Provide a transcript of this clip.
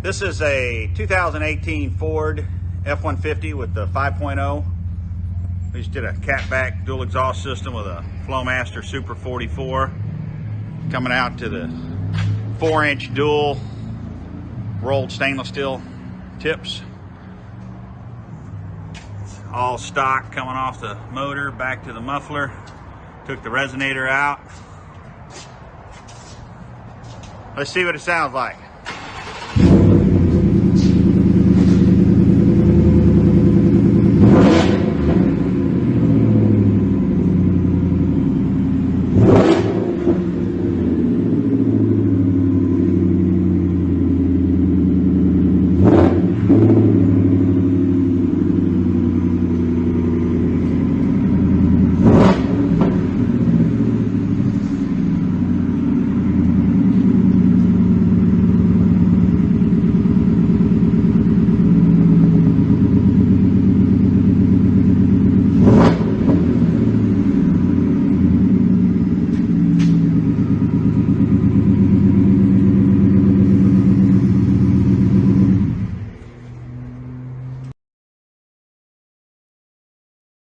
This is a 2018 Ford F150 with the 5.0. We just did a catback dual exhaust system with a Flowmaster Super 44. Coming out to the 4-inch dual rolled stainless steel tips. All stock coming off the motor back to the muffler. Took the resonator out. Let's see what it sounds like.